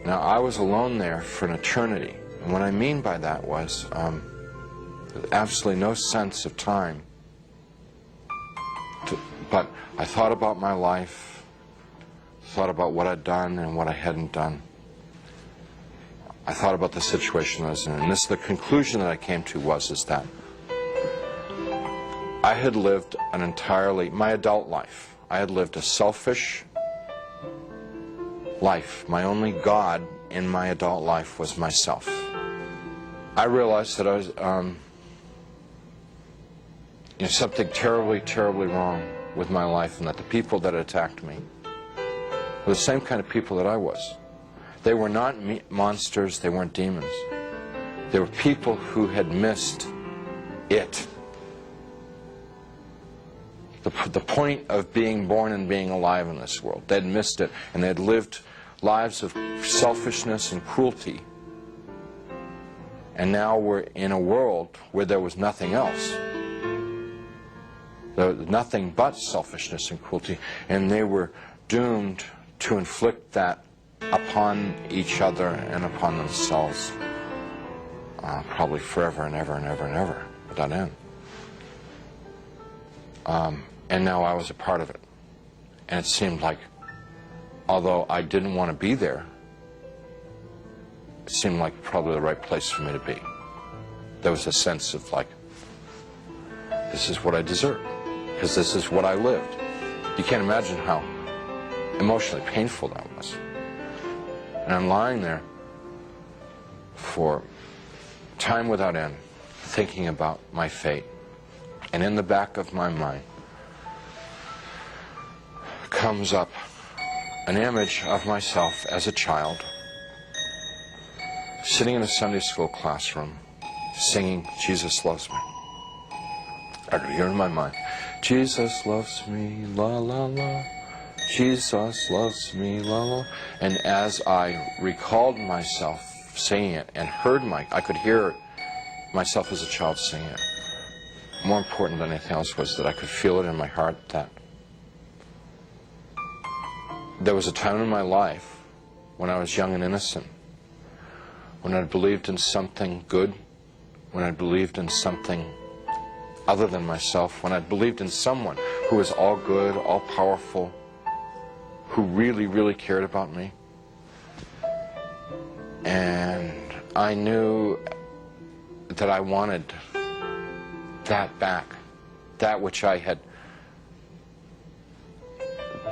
Now, I was alone there for an eternity. And what I mean by that was absolutely no sense of time. But I thought about my life, thought about what I'd done and what I hadn't done. I thought about the situation I was in. And the conclusion that I came to is that I had lived my adult life. I had lived a selfish life. My only God in my adult life was myself. I realized that I was, something terribly, terribly wrong with my life, and that the people that attacked me were the same kind of people that I was. They were not monsters, they weren't demons. They were people who had missed it. The point of being born and being alive in this world. They'd missed it, and they'd lived lives of selfishness and cruelty. And now we're in a world where there was nothing else. There was nothing but selfishness and cruelty, and they were doomed to inflict that upon each other and upon themselves, probably forever and ever and ever and ever, without end. And now I was a part of it. And it seemed like, although I didn't want to be there, it seemed like probably the right place for me to be. There was a sense of like, this is what I deserve, because this is what I lived. You can't imagine how emotionally painful that was. And I'm lying there for time without end, thinking about my fate. And in the back of my mind comes up an image of myself as a child, sitting in a Sunday school classroom, singing, "Jesus Loves Me." I could hear in my mind, "Jesus loves me, la la la. Jesus loves me, la la." And as I recalled myself singing it and I could hear myself as a child singing it. More important than anything else was that I could feel it in my heart that there was a time in my life when I was young and innocent, when I believed in something good, when I believed in something other than myself, when I believed in someone who was all good, all powerful, who really, really cared about me. And I knew that I wanted that back, that which I had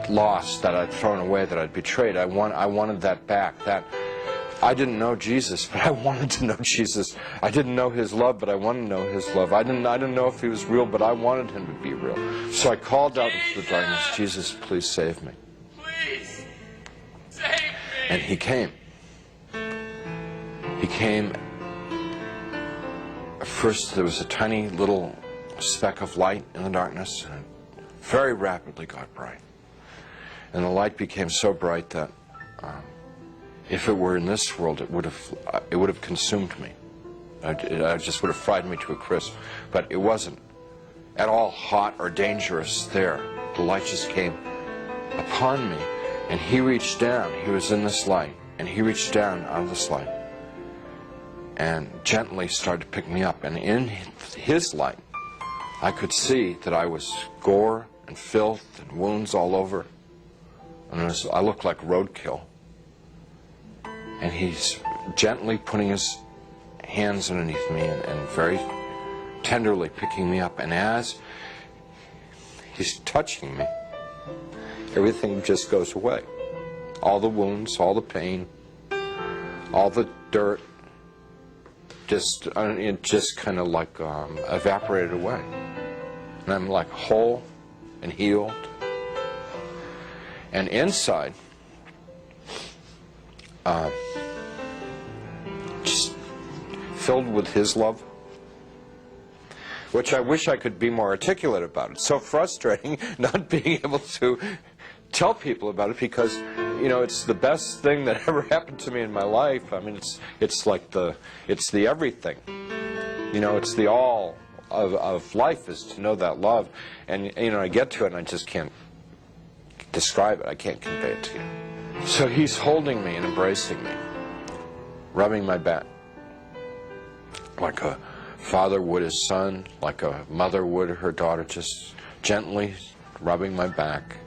lost, that I'd thrown away, that I'd betrayed. I wanted that back. That I didn't know Jesus, but I wanted to know Jesus. I didn't know His love, but I wanted to know His love. I didn't know if He was real, but I wanted Him to be real. So I called out into the darkness, "Jesus, please save me." Please save me. And He came. He came. First, there was a tiny little speck of light in the darkness, and it very rapidly got bright. And the light became so bright that if it were in this world, it would have consumed me. It just would have fried me to a crisp. But it wasn't at all hot or dangerous there. The light just came upon me, and He reached down. He was in this light, and He reached down out of this light and gently started to pick me up. And in His light, I could see that I was gore and filth and wounds all over. And I looked like roadkill. And He's gently putting His hands underneath me and very tenderly picking me up. And as He's touching me, everything just goes away. All the wounds, all the pain, all the dirt, it just kind of like evaporated away. And I'm like whole and healed. And inside, just filled with His love, which I wish I could be more articulate about. It's so frustrating not being able to tell people about it, because it's the best thing that ever happened to me in my life. I mean, it's like it's the everything. It's the all of life, is to know that love. And I get to it and I just can't describe it. I can't convey it to you. So he's holding me and embracing me, rubbing my back, like a father would his son, like a mother would her daughter, just gently rubbing my back,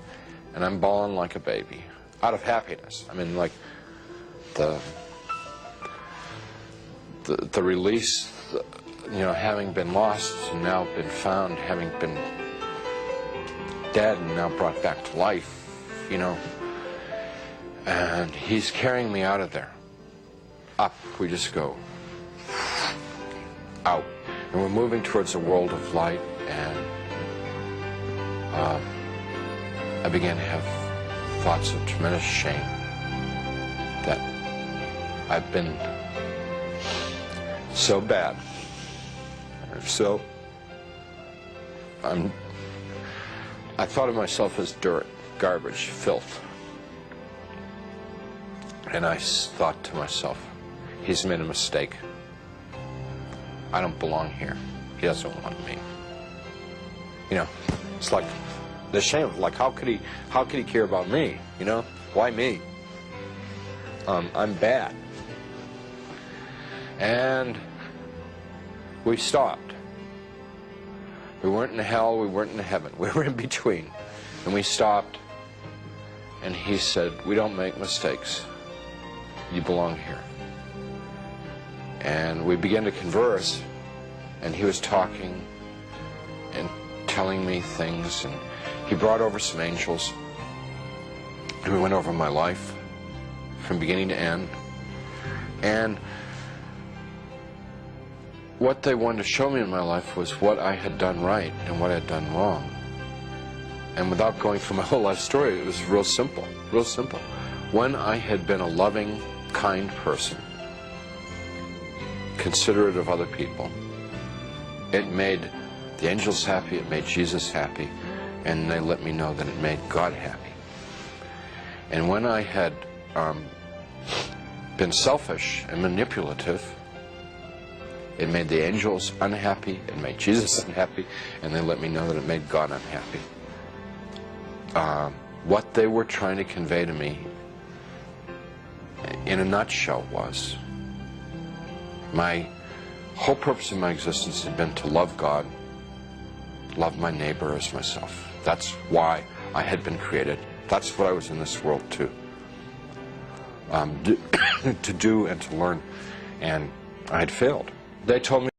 and I'm bawling like a baby, out of happiness. I mean, like the release, you know, having been lost and now been found, having been dead and now brought back to life, you know. And he's carrying me out of there. Up, we just go. Out. And we're moving towards a world of light, and I began to have thoughts of tremendous shame that I've been so bad. So I thought of myself as dirt, garbage, filth. And I thought to myself, he's made a mistake. I don't belong here. He doesn't want me. You know, it's like the shame. Like, how could he care about me? You know, why me? I'm bad. And we stopped. We weren't in hell. We weren't in heaven. We were in between. And we stopped. And he said, "We don't make mistakes. You belong here." And we began to converse, and he was talking and telling me things, and he brought over some angels, and we went over my life from beginning to end. And what they wanted to show me in my life was what I had done right and what I had done wrong. And without going through my whole life story, it was real simple, real simple. When I had been a loving, kind person, considerate of other people, it made the angels happy, it made Jesus happy, and they let me know that it made God happy. And when I had been selfish and manipulative, it made the angels unhappy, it made Jesus unhappy, and they let me know that it made God unhappy. What they were trying to convey to me, in a nutshell, was my whole purpose of my existence had been to love God, love my neighbor as myself. That's why I had been created. That's what I was in this world to do and to learn. And I had failed. They told me